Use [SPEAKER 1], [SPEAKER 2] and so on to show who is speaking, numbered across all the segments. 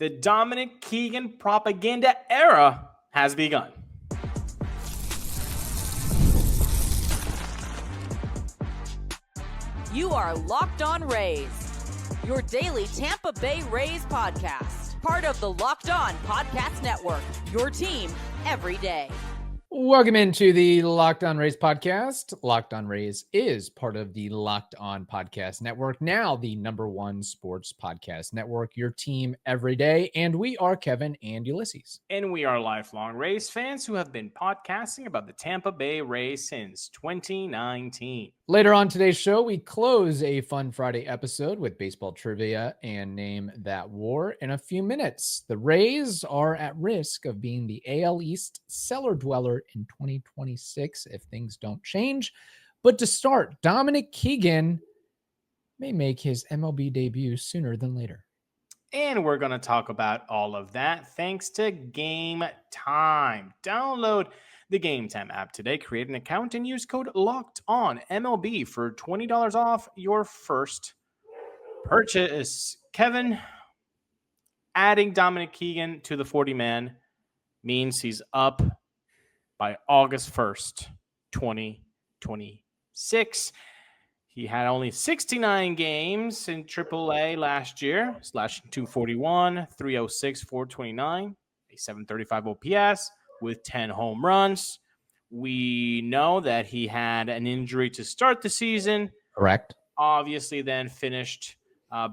[SPEAKER 1] The Dominic Keegan propaganda era has begun.
[SPEAKER 2] You are Locked On Rays, your daily Tampa Bay Rays podcast. Part of the Locked On Podcast Network, your team every day.
[SPEAKER 3] Welcome into the Locked On Rays podcast. Locked On Rays is part of the Locked On Podcast Network, now the #1 sports podcast network, your team every day. And we are Kevin and Ulises.
[SPEAKER 1] And we are lifelong Rays fans who have been podcasting about the Tampa Bay Rays since 2019.
[SPEAKER 3] Later on today's show, we close a Fun Friday episode with baseball trivia and Name That War. In a few minutes, the Rays are at risk of being the AL East cellar dweller in 2026 if things don't change. But to start, Dominic Keegan may make his MLB debut sooner than later.
[SPEAKER 1] And we're going to talk about all of that thanks to Game Time. Download the Game Time app today, create an account, and use code LOCKEDONMLB for $20 off your first purchase. Kevin, adding Dominic Keegan to the 40-man means he's up by August 1st, 2026. He had only 69 games in AAA last year, slashing 241, 306, 429, a 735 OPS with 10 home runs. We know that he had an injury to start the season.
[SPEAKER 3] Correct.
[SPEAKER 1] Obviously, then finished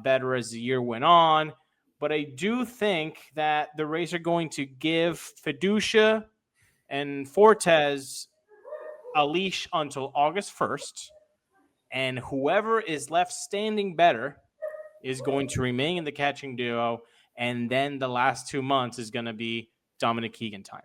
[SPEAKER 1] better as the year went on. But I do think that the Rays are going to give Feduccia and Fortes a leash until August 1st. And whoever is left standing better is going to remain in the catching duo. And then the last 2 months is going to be Dominic Keegan time.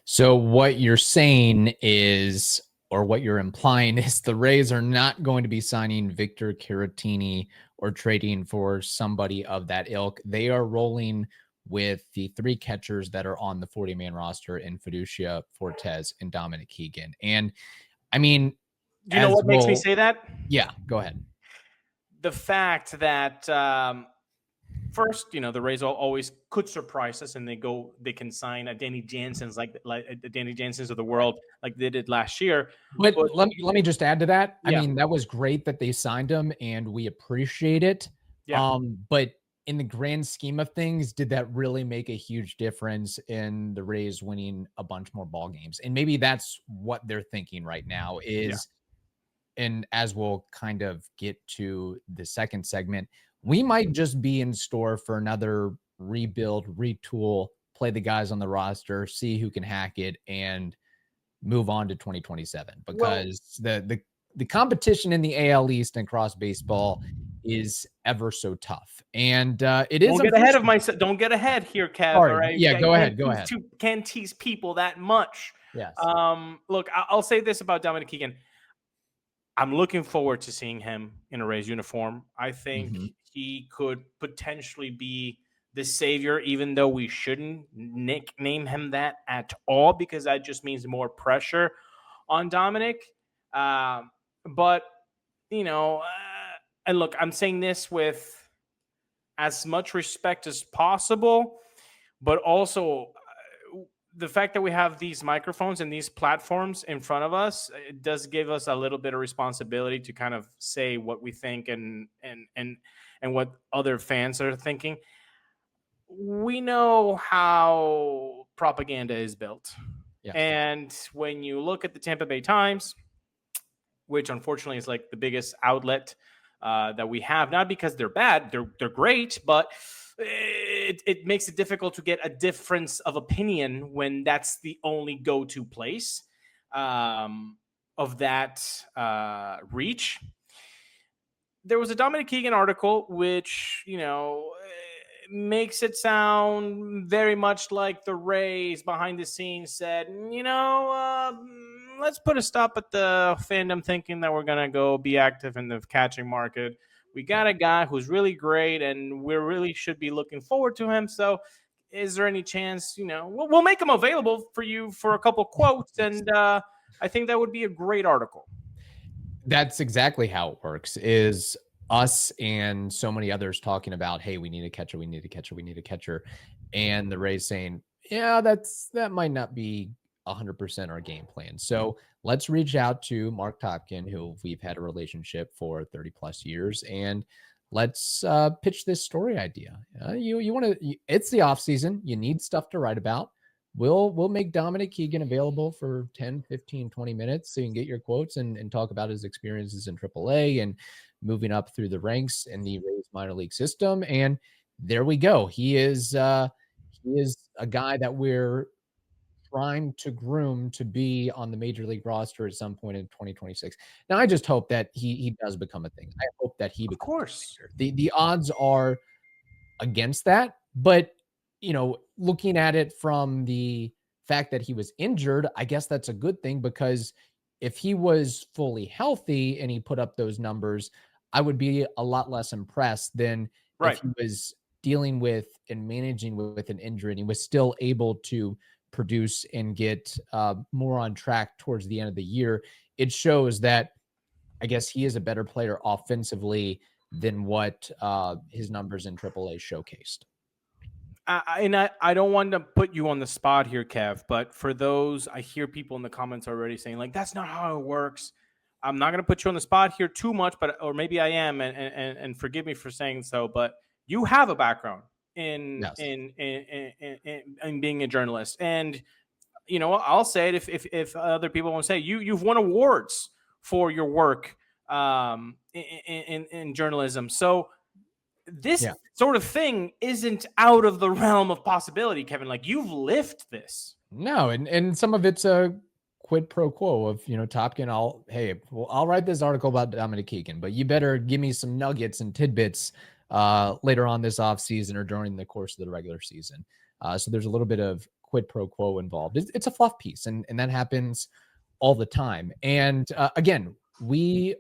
[SPEAKER 3] So what you're saying is, or what you're implying is, the Rays are not going to be signing Victor Caratini or trading for somebody of that ilk. They are rolling with the three catchers that are on the 40-man roster in Feduccia, Fortes, and Dominic Keegan. And I mean,
[SPEAKER 1] do you know what makes me say that?
[SPEAKER 3] Yeah, go ahead.
[SPEAKER 1] The fact that first, the Rays always could surprise us, and they can sign a Danny Jansen's like the Danny Jansen's of the world, like they did last year.
[SPEAKER 3] But let me just add to that.
[SPEAKER 1] Yeah.
[SPEAKER 3] I mean, that was great that they signed him, and we appreciate it.
[SPEAKER 1] Yeah.
[SPEAKER 3] But in the grand scheme of things, did that really make a huge difference in the Rays winning a bunch more ball games? And maybe that's what they're thinking right now is, and as we'll kind of get to the second segment, we might just be in store for another rebuild, retool, play the guys on the roster, see who can hack it, and move on to 2027. Because the competition in the AL East and cross baseball is ever so tough. And it is.
[SPEAKER 1] Don't get ahead of myself. Don't get ahead here, Kev.
[SPEAKER 3] All right.
[SPEAKER 1] All right?
[SPEAKER 3] Yeah, go ahead.
[SPEAKER 1] Can't tease people that much.
[SPEAKER 3] Yes.
[SPEAKER 1] Look, I'll say this about Dominic Keegan. I'm looking forward to seeing him in a Rays uniform. I think he could potentially be the savior, even though we shouldn't nickname him that at all, because that just means more pressure on Dominic. But, and look, I'm saying this with as much respect as possible, but also the fact that we have these microphones and these platforms in front of us, it does give us a little bit of responsibility to kind of say what we think and what other fans are thinking. We know how propaganda is built.
[SPEAKER 3] Yes.
[SPEAKER 1] And when you look at the Tampa Bay Times, which unfortunately is like the biggest outlet that we have, not because they're bad, they're great, but it makes it difficult to get a difference of opinion when that's the only go-to place of that reach. There was a Dominic Keegan article which, makes it sound very much like the Rays behind the scenes said, let's put a stop at the fandom thinking that we're going to go be active in the catching market. We got a guy who's really great, and we really should be looking forward to him. So is there any chance, we'll make him available for you for a couple quotes, and I think that would be a great article.
[SPEAKER 3] That's exactly how it works is us and so many others talking about, hey, we need a catcher, we need a catcher, we need a catcher. And the Rays saying, yeah, that might not be 100% our game plan. So let's reach out to Mark Topkin, who we've had a relationship for 30 plus years, and let's pitch this story idea. You want to, it's the off season. You need stuff to write about. We'll make Dominic Keegan available for 10, 15, 20 minutes so you can get your quotes and talk about his experiences in AAA and moving up through the ranks in the Rays minor league system. And there we go. He is a guy that we're trying to groom to be on the major league roster at some point in 2026. Now, I just hope that he does become a thing. I hope that he becomes
[SPEAKER 1] Of course.
[SPEAKER 3] the odds are against that, but looking at it from the fact that he was injured, I guess that's a good thing, because if he was fully healthy and he put up those numbers, I would be a lot less impressed than if he was dealing with and managing with an injury and he was still able to produce and get more on track towards the end of the year. It shows that I guess he is a better player offensively than what his numbers in AAA showcased.
[SPEAKER 1] I don't want to put you on the spot here, Kev, but for those, I hear people in the comments already saying, like, that's not how it works. I'm not going to put you on the spot here too much, or maybe I am, and forgive me for saying so, but you have a background in being a journalist. And, I'll say it if other people won't say, you've won awards for your work in journalism. So this sort of thing isn't out of the realm of possibility, Kevin. Like, you've lived this.
[SPEAKER 3] No, and some of it's a quid pro quo of, Topkin, I'll write this article about Dominic Keegan, but you better give me some nuggets and tidbits later on this offseason or during the course of the regular season. So there's a little bit of quid pro quo involved. It's a fluff piece, and that happens all the time. And again, we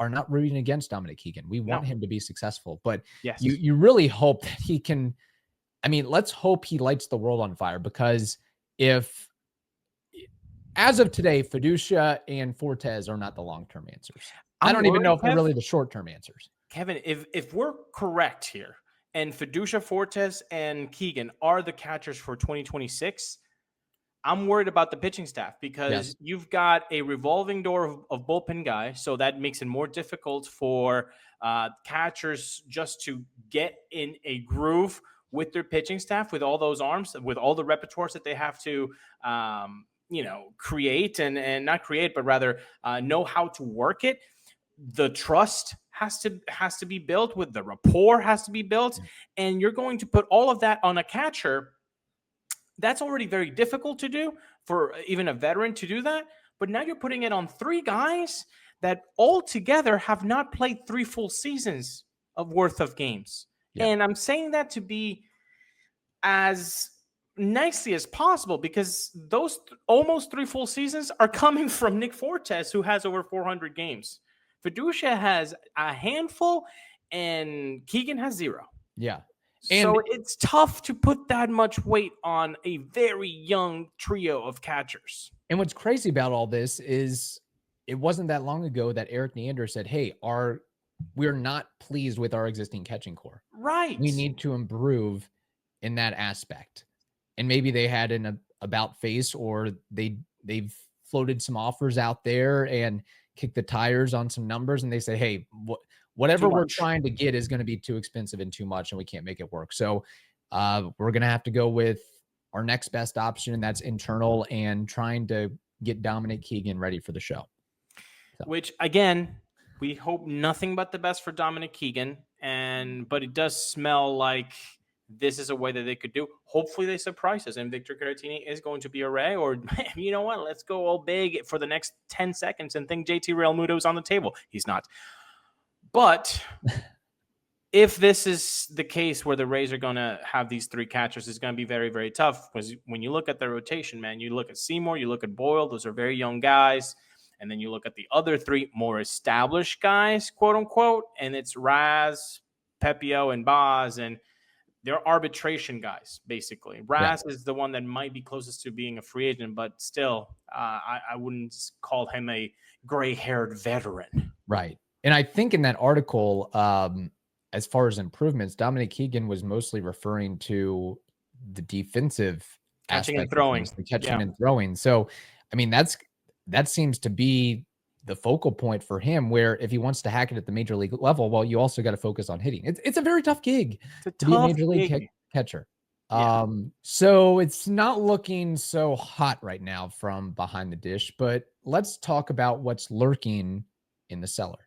[SPEAKER 3] are not rooting against Dominic Keegan. We want him to be successful, but you really hope that he can. I mean, let's hope he lights the world on fire, because if, as of today, Feduccia and Fortes are not the long-term answers. I don't even know if they're really the short-term answers.
[SPEAKER 1] Kevin, if we're correct here, and Feduccia, Fortes, and Keegan are the catchers for 2026, I'm worried about the pitching staff, because you've got a revolving door of bullpen guys, so that makes it more difficult for catchers just to get in a groove with their pitching staff, with all those arms, with all the repertoires that they have to create and not create, but rather know how to work it. The trust has to be built, with the rapport has to be built, and you're going to put all of that on a catcher. That's already very difficult to do for even a veteran to do that. But now you're putting it on three guys that all together have not played 3 full seasons of worth of games. Yeah. And I'm saying that to be as nicely as possible, because those almost 3 full seasons are coming from Nick Fortes, who has over 400 games. Feduccia has a handful and Keegan has 0.
[SPEAKER 3] Yeah.
[SPEAKER 1] And so it's tough to put that much weight on a very young trio of catchers.
[SPEAKER 3] And what's crazy about all this is it wasn't that long ago that Eric Neander said, hey, we're not pleased with our existing catching core.
[SPEAKER 1] Right.
[SPEAKER 3] We need to improve in that aspect. And maybe they had an about face, or they've floated some offers out there and kicked the tires on some numbers, and they say, hey, whatever we're trying to get is going to be too expensive and too much, and we can't make it work. So we're going to have to go with our next best option, and that's internal and trying to get Dominic Keegan ready for the show.
[SPEAKER 1] So. Which, again, we hope nothing but the best for Dominic Keegan, but it does smell like this is a way that they could do. Hopefully they surprise us, and Victor Caratini is going to be a Ray, or you know what? Let's go all big for the next 10 seconds and think JT Realmuto is on the table. He's not. But if this is the case where the Rays are going to have these 3 catchers, it's going to be very, very tough. Because when you look at the rotation, man, you look at Seymour, you look at Boyle, those are very young guys. And then you look at the other 3 more established guys, quote unquote, and it's Raz, Pepio, and Baz, and they're arbitration guys, basically. Raz is the one that might be closest to being a free agent, but still, I wouldn't call him a gray-haired veteran.
[SPEAKER 3] Right. And I think in that article, as far as improvements, Dominic Keegan was mostly referring to the defensive
[SPEAKER 1] Catching and
[SPEAKER 3] aspect of
[SPEAKER 1] throwing.
[SPEAKER 3] things, the catching and throwing. So, I mean, that seems to be the focal point for him, where if he wants to hack it at the major league level, well, you also got to focus on hitting. It's a very tough gig to be a major league catcher.
[SPEAKER 1] Yeah.
[SPEAKER 3] So it's not looking so hot right now from behind the dish, but let's talk about what's lurking in the cellar.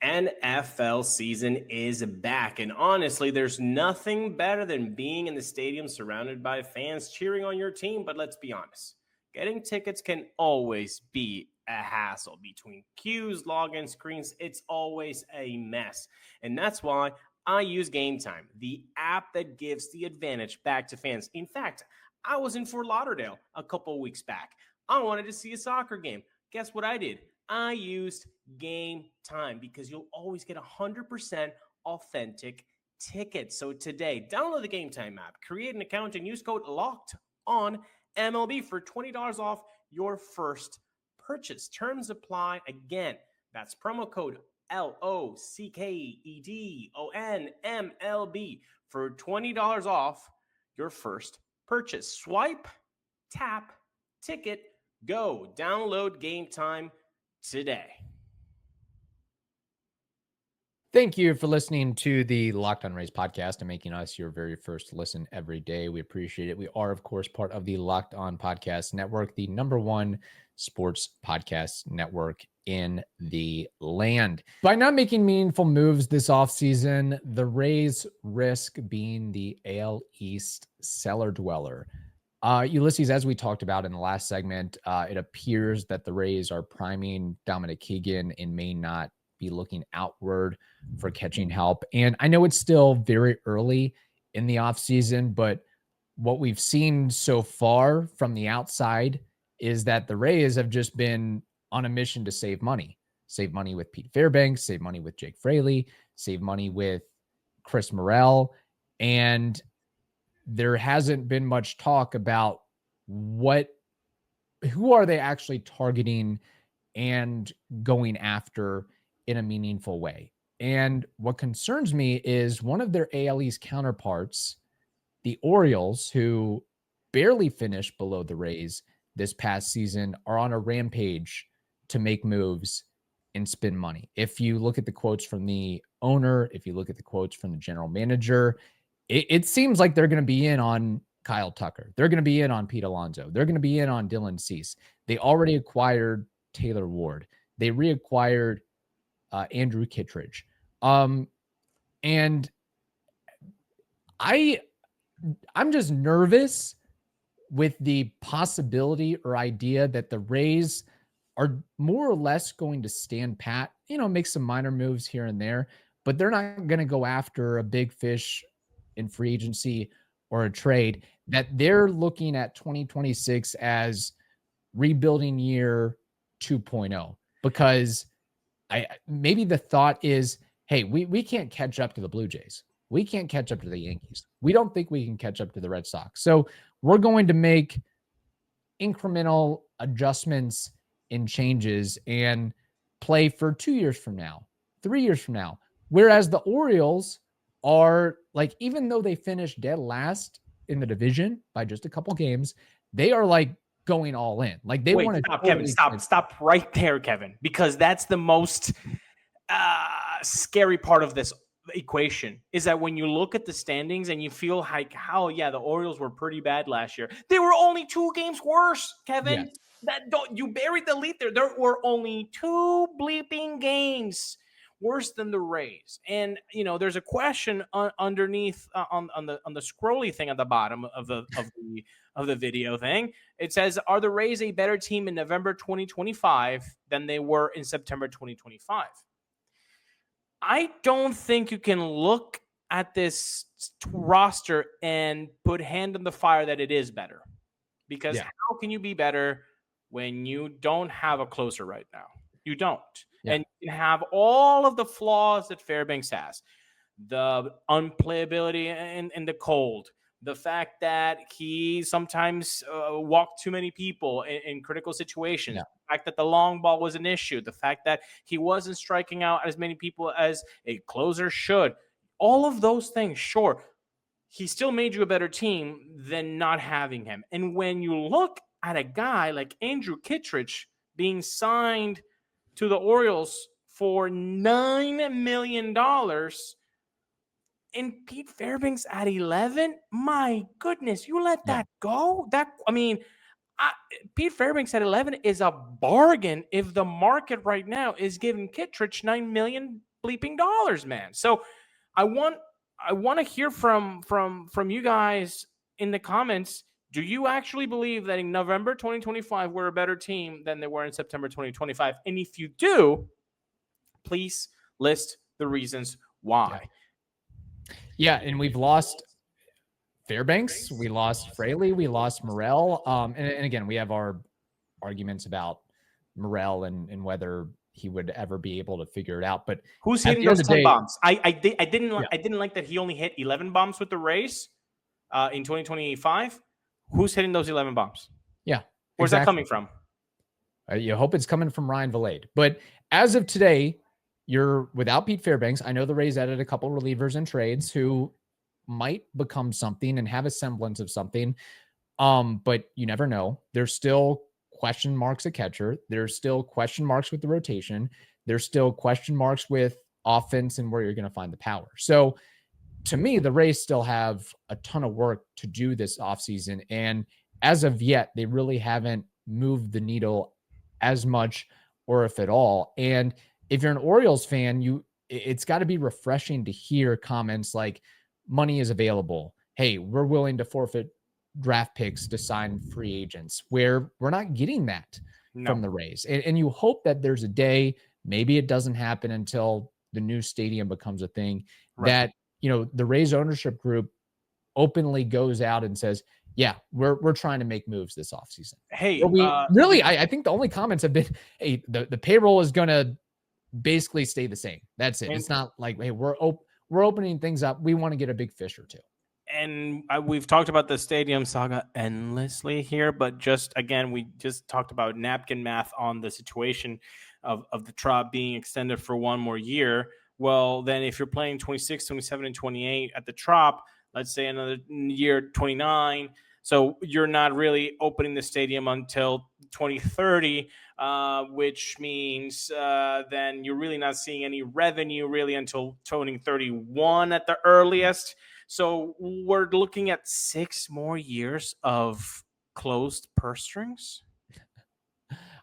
[SPEAKER 4] NFL season is back, and honestly, there's nothing better than being in the stadium surrounded by fans cheering on your team. But let's be honest, getting tickets can always be a hassle. Between queues, login screens, it's always a mess. And that's why I use Game Time, the app that gives the advantage back to fans. In fact, I was in Fort Lauderdale a couple weeks back. I wanted to see a soccer game. Guess what I did? I used Game Time, because you'll always get 100% authentic tickets. So today, download the Game Time app, create an account, and use code LOCKEDONMLB for $20 off your first purchase. Terms apply. Again, that's promo code LOCKEDONMLB for $20 off your first purchase. Swipe, tap, ticket, go. Download Game Time today.
[SPEAKER 3] Thank you for listening to the Locked On Rays podcast and making us your very first listen every day. We appreciate it. We are, of course, part of the Locked On Podcast Network, the #1 sports podcast network in the land. By not making meaningful moves this offseason, the Rays risk being the AL East cellar dweller. Ulises, as we talked about in the last segment, it appears that the Rays are priming Dominic Keegan and may not be looking outward for catching help. And I know it's still very early in the offseason, but what we've seen so far from the outside is that the Rays have just been on a mission to save money with Pete Fairbanks, save money with Jake Fraley, save money with Chris Morel. And there hasn't been much talk about who are they actually targeting and going after in a meaningful way. And what concerns me is one of their AL East counterparts, the Orioles, who barely finished below the Rays this past season, are on a rampage to make moves and spend money. If you look at the quotes from the owner, if you look at the quotes from the general manager, it seems like they're going to be in on Kyle Tucker. They're going to be in on Pete Alonso. They're going to be in on Dylan Cease. They already acquired Taylor Ward. They reacquired Andrew Kittredge. And I'm just nervous with the possibility or idea that the Rays are more or less going to stand pat, make some minor moves here and there, but they're not going to go after a big fish in free agency or a trade. That they're looking at 2026 as rebuilding year 2.0, because maybe the thought is, hey, we can't catch up to the Blue Jays. We can't catch up to the Yankees. We don't think we can catch up to the Red Sox. So we're going to make incremental adjustments and changes and play for 2 years from now, 3 years from now. Whereas the Orioles are, like, even though they finished dead last in the division by just a couple games, they are like going all in. Like they want to
[SPEAKER 1] stop, Kevin. Stop right there, Kevin, because that's the most scary part of this equation, is that when you look at the standings and you feel like, the Orioles were pretty bad last year. They were only 2 games worse, Kevin. Yes. You buried the lead there. There were only 2 bleeping games worse than the Rays. And there's a question underneath on the scrolly thing at the bottom of the video thing. It says, are the Rays a better team in November 2025 than they were in September 2025? I don't think you can look at this roster and put hand on the fire that it is better, because how can you be better when you don't have a closer right now? You don't. Yeah. And you have all of the flaws that Fairbanks has, the unplayability in the cold, the fact that he sometimes walked too many people in critical situations, the fact that the long ball was an issue, the fact that he wasn't striking out as many people as a closer should. All of those things, sure, he still made you a better team than not having him. And when you look at a guy like Andrew Kittredge being signed to the Orioles for $9 million and Pete Fairbanks at 11, my goodness, you let that go? Pete Fairbanks at 11 is a bargain if the market right now is giving Kittredge $9 million bleeping dollars, man. So I want to hear from you guys in the comments. Do you actually believe that in November 2025 we're a better team than they were in September 2025? And if you do, please list the reasons why.
[SPEAKER 3] Yeah, and we've lost Fairbanks, we lost Fraley, we lost Morel. And again, we have our arguments about Morel and whether he would ever be able to figure it out. But
[SPEAKER 1] who's hitting those 10 bombs? I didn't like that he only hit 11 bombs with the Rays in 2025. Who's hitting those 11 bombs?
[SPEAKER 3] Yeah.
[SPEAKER 1] Where's that coming from?
[SPEAKER 3] You hope it's coming from Ryan Valade. But as of today, you're without Pete Fairbanks. I know the Rays added a couple relievers and trades who might become something and have a semblance of something. But you never know. There's still question marks at catcher. There's still question marks with the rotation. There's still question marks with offense and where you're going to find the power. So to me, the Rays still have a ton of work to do this offseason. And as of yet, they really haven't moved the needle as much or if at all. And if you're an Orioles fan, it's got to be refreshing to hear comments like money is available. Hey, we're willing to forfeit draft picks to sign free agents, where we're not getting that from the Rays. And you hope that there's a day, maybe it doesn't happen until the new stadium becomes a thing, that, the Rays ownership group openly goes out and says, yeah, we're trying to make moves this offseason.
[SPEAKER 1] Hey,
[SPEAKER 3] I think the only comments have been, hey, the payroll is going to basically stay the same. That's it. It's not like, hey, we're opening things up. We want to get a big fish or two.
[SPEAKER 1] And we've talked about the stadium saga endlessly here, but we just talked about napkin math on the situation of the Trop being extended for one more year. Well, then if you're playing 26, 27, and 28 at the Trop, let's say another year, 29. So you're not really opening the stadium until 2030, which means then you're really not seeing any revenue really until 2031 at the earliest. So we're looking at 6 more years of closed purse strings.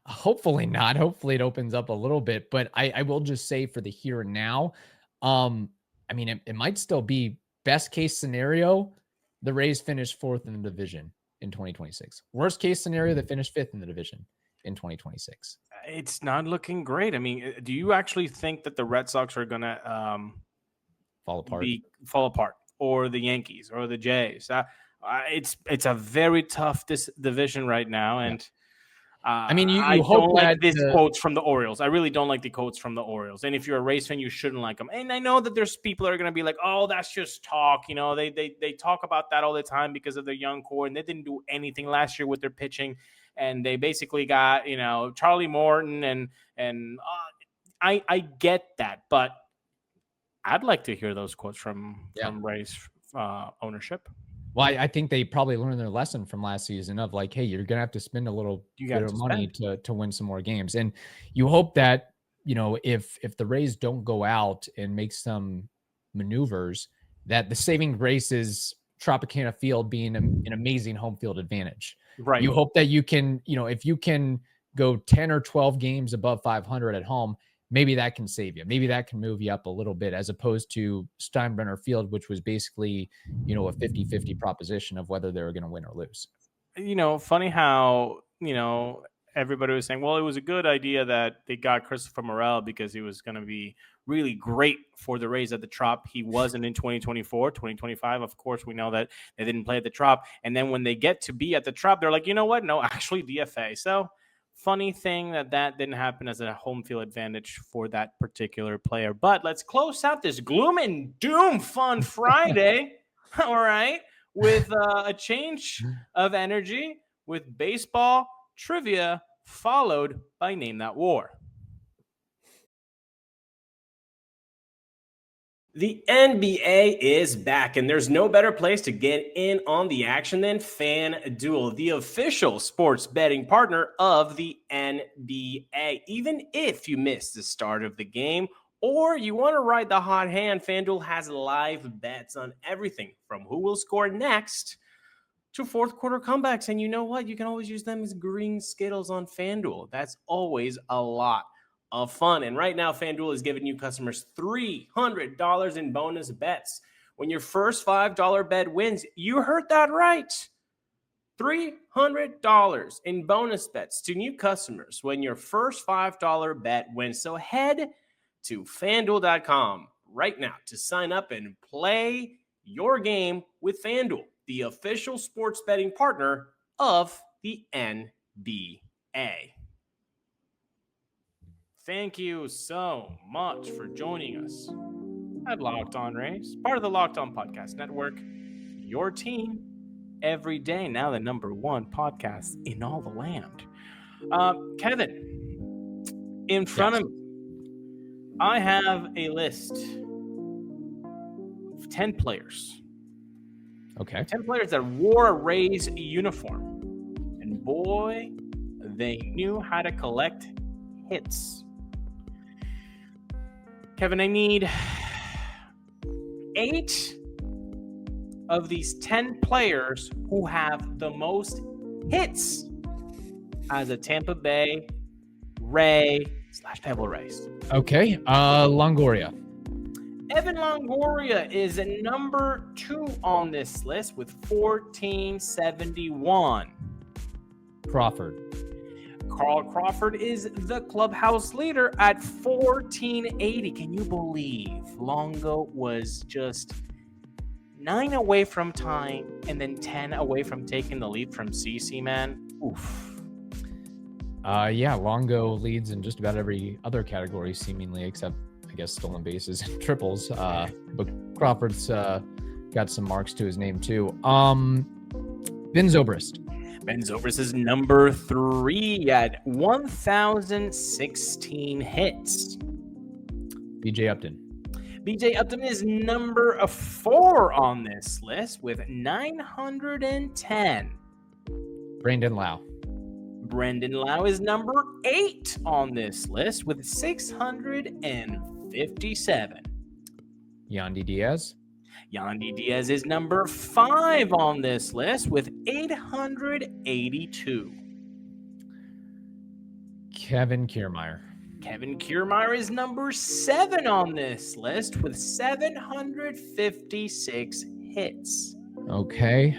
[SPEAKER 3] Hopefully not. Hopefully it opens up a little bit. But I will just say for the here and now, it might still be best case scenario, the Rays finish 4th in the division in 2026. Worst case scenario, they finish 5th in the division in 2026.
[SPEAKER 1] It's not looking great. I mean, do you actually think that the Red Sox are going to fall apart, or the Yankees or the Jays? It's a very tough division right now, and
[SPEAKER 3] you hope
[SPEAKER 1] don't like this quotes from the Orioles. I really don't like the quotes from the Orioles. And if you're a Rays fan, you shouldn't like them. And I know that there's people that are going to be like, "Oh, that's just talk." They talk about that all the time because of their young core, and they didn't do anything last year with their pitching. And they basically got Charlie Morton, and I get that, but I'd like to hear those quotes from Rays ownership.
[SPEAKER 3] Well, I think they probably learned their lesson from last season of like, hey, you're going to have to spend a little bit of money to win some more games. And you hope that, if the Rays don't go out and make some maneuvers, that the saving grace is Tropicana Field being an amazing home field advantage.
[SPEAKER 1] Right.
[SPEAKER 3] You hope that you can, if you can go 10 or 12 games above 500 at home, maybe that can save you. Maybe that can move you up a little bit, as opposed to Steinbrenner Field, which was basically, a 50-50 proposition of whether they were going to win or lose.
[SPEAKER 1] Funny how, everybody was saying, well, it was a good idea that they got Christopher Morel because he was going to be really great for the Rays at the Trop. He wasn't in 2024, 2025. Of course, we know that they didn't play at the Trop. And then when they get to be at the Trop, they're like, you know what? No, actually DFA. So funny thing that didn't happen as a home field advantage for that particular player. But let's close out this gloom and doom fun Friday. All right. with a change of energy with baseball trivia, followed by Name That War.
[SPEAKER 4] The NBA is back, and there's no better place to get in on the action than FanDuel, the official sports betting partner of the NBA. Even if you missed the start of the game or you want to ride the hot hand, FanDuel has live bets on everything from who will score next to fourth quarter comebacks. And you know what? You can always use them as green Skittles on FanDuel. That's always a lot of fun. And right now, FanDuel is giving you customers $300 in bonus bets when your first $5 bet wins. You heard that right. $300 in bonus bets to new customers when your first $5 bet wins. So head to FanDuel.com right now to sign up and play your game with FanDuel, the official sports betting partner of the NBA.
[SPEAKER 1] Thank you so much for joining us at Locked On Rays, part of the Locked On Podcast Network, your team every day, now the number one podcast in all the land. Kevin, in front of me, I have a list of 10 players.
[SPEAKER 3] Okay.
[SPEAKER 1] 10 players that wore a Rays uniform. And boy, they knew how to collect hits. Kevin, I need 8 of these 10 players who have the most hits as a Tampa Bay Ray / Pebble Rays.
[SPEAKER 3] Okay. Longoria.
[SPEAKER 1] Evan Longoria is number 2 on this list with 1471.
[SPEAKER 3] Crawford.
[SPEAKER 1] Carl Crawford is the clubhouse leader at 1480. Can you believe Longo was just 9 away from tying and then 10 away from taking the lead from CC, man? Oof.
[SPEAKER 3] Yeah, Longo leads in just about every other category, seemingly, except, I guess, stolen bases and triples. But Crawford's got some marks to his name, too. Ben Zobrist.
[SPEAKER 1] Ben Zobrist is number 3 at 1,016 hits.
[SPEAKER 3] BJ Upton.
[SPEAKER 1] BJ Upton is number 4 on this list with 910.
[SPEAKER 3] Brandon Lau.
[SPEAKER 1] Brendan Lau is number 8 on this list with 657.
[SPEAKER 3] Yandy Diaz.
[SPEAKER 1] Yandy Diaz is number 5 on this list with 882.
[SPEAKER 3] Kevin Kiermaier.
[SPEAKER 1] Kevin Kiermaier is number 7 on this list with 756 hits.
[SPEAKER 3] Okay.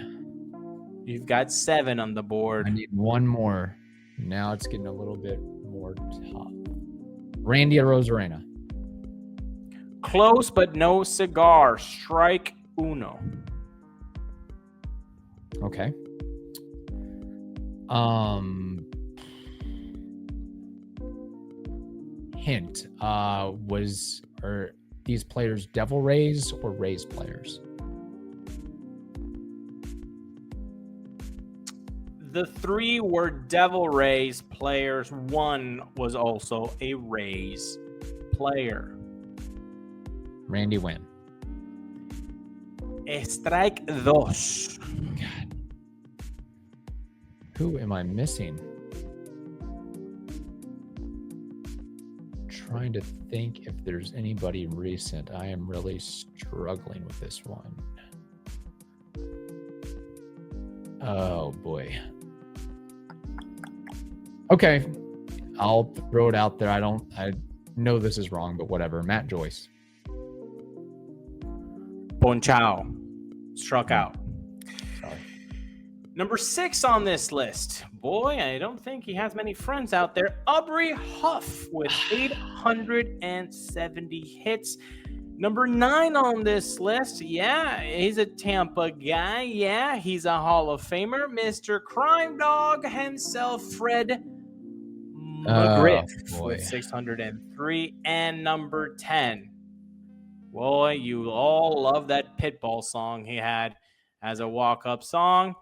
[SPEAKER 1] You've got 7 on the board.
[SPEAKER 3] I need one more. Now it's getting a little bit more tough. Randy Arozarena.
[SPEAKER 1] Close, but no cigar. Strike uno.
[SPEAKER 3] Okay. Hint. Are these players Devil Rays or Rays players?
[SPEAKER 1] The 3 were Devil Rays players. 1 was also a Rays player.
[SPEAKER 3] Randy Wynn.
[SPEAKER 1] Strike dos.
[SPEAKER 3] God. Who am I missing? Trying to think if there's anybody recent. I am really struggling with this one. Oh boy. Okay. I'll throw it out there. I know this is wrong, but whatever. Matt Joyce.
[SPEAKER 1] Ponchao. Struck out.
[SPEAKER 3] Sorry.
[SPEAKER 1] Number 6 on this list. Boy, I don't think he has many friends out there. Aubrey Huff with 870 hits. Number 9 on this list. Yeah, he's a Tampa guy. Yeah, he's a Hall of Famer. Mr. Crime Dog himself, Fred McGriff with 603. And number 10. Boy, you all love that Pitbull song he had. as a walk-up song,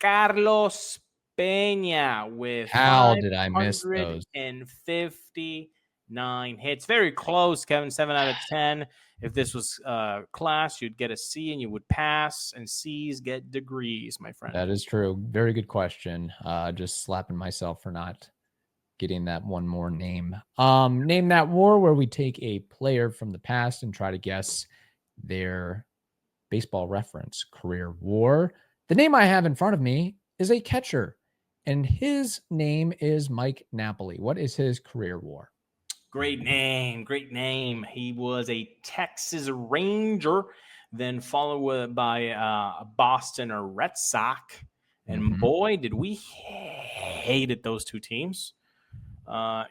[SPEAKER 1] Carlos Peña with
[SPEAKER 3] How did I miss those?
[SPEAKER 1] 559 hits. Very close, Kevin. 7 out of 10. If this was class, you'd get a C and you would pass, and C's get degrees, my friend.
[SPEAKER 3] That is true. Very good question. Just slapping myself for not getting that one more name. Name that war, where we take a player from the past and try to guess their baseball reference career war. The name I have in front of me is a catcher, and his name is Mike Napoli. What is his career war?
[SPEAKER 1] Great name. He was a Texas Ranger, then followed by a Boston Red Sox. And boy, did we hated those two teams.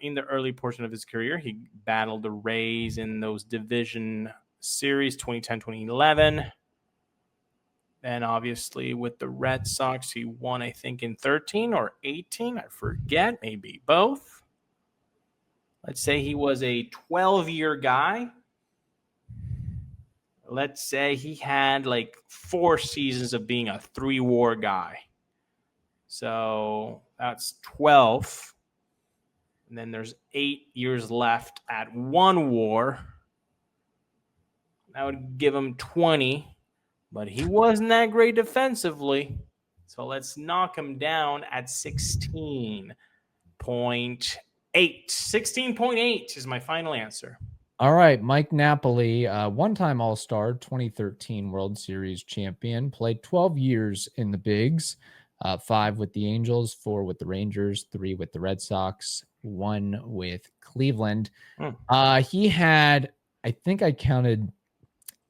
[SPEAKER 1] In the early portion of his career, he battled the Rays in those division series 2010, 2011. And obviously with the Red Sox, he won, I think, in 13 or 18. I forget, maybe both. Let's say he was a 12-year guy. Let's say he had like 4 seasons of being a 3-war guy. So that's 12. And then there's 8 years left at 1 war. That would give him 20. But he wasn't that great defensively. So let's knock him down at 16.8. 16.8 is my final answer.
[SPEAKER 3] All right. Mike Napoli, one-time All-Star, 2013 World Series champion, played 12 years in the bigs, 5 with the Angels, 4 with the Rangers, 3 with the Red Sox, 1 with Cleveland. He had, I think I counted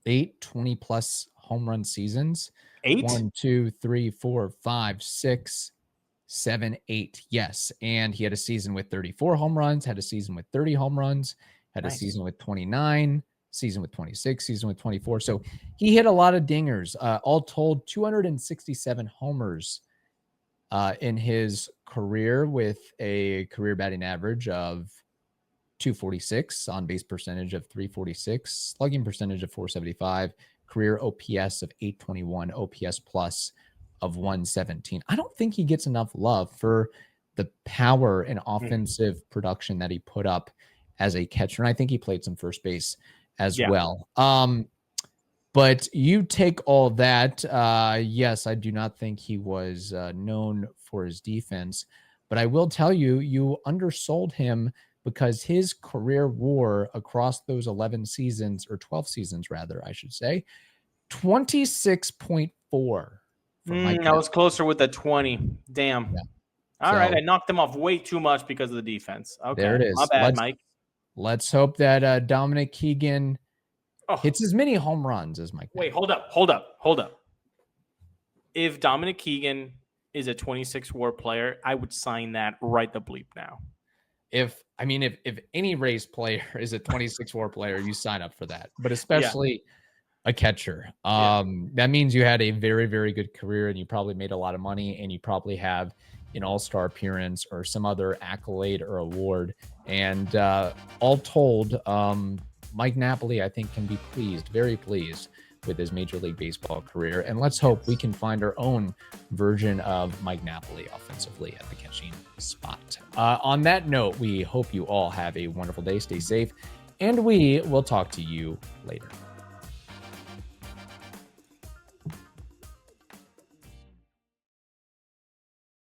[SPEAKER 3] 8 20-plus home run seasons.
[SPEAKER 1] 8?
[SPEAKER 3] 1, 2, 3, 4, 5, 6, 7, 8. Yes. And he had a season with 34 home runs, had a season with 30 home runs, had a season with 29, season with 26, season with 24. So he hit a lot of dingers. All told, 267 homers in his career, with a career batting average of 246, on base percentage of 346, slugging percentage of 475, career OPS of 821, OPS plus of 117. I don't think he gets enough love for the power and offensive production that he put up as a catcher. And I think he played some first base as well. But you take all that. Yes, I do not think he was known for his defense, but I will tell you, you undersold him, because his career WAR across those 11 seasons, or 12 seasons rather, I should say, 26.4.
[SPEAKER 1] I was closer with the 20. Damn. Yeah. All right. I knocked them off way too much because of the defense. Okay.
[SPEAKER 3] There it is.
[SPEAKER 1] My bad, Mike.
[SPEAKER 3] Let's hope that Dominic Keegan hits as many home runs as Mike.
[SPEAKER 1] Wait, hold up. If Dominic Keegan is a 26 WAR player, I would sign that right the bleep now.
[SPEAKER 3] If any Rays player is a 26 WAR player, you sign up for that. But especially a catcher. That means you had a very, very good career, and you probably made a lot of money, and you probably have an all-star appearance or some other accolade or award. And all told, Mike Napoli, I think, can be pleased, very pleased with his Major League Baseball career. And let's hope we can find our own version of Mike Napoli offensively at the catching spot. On that note, we hope you all have a wonderful day. Stay safe, and we will talk to you later.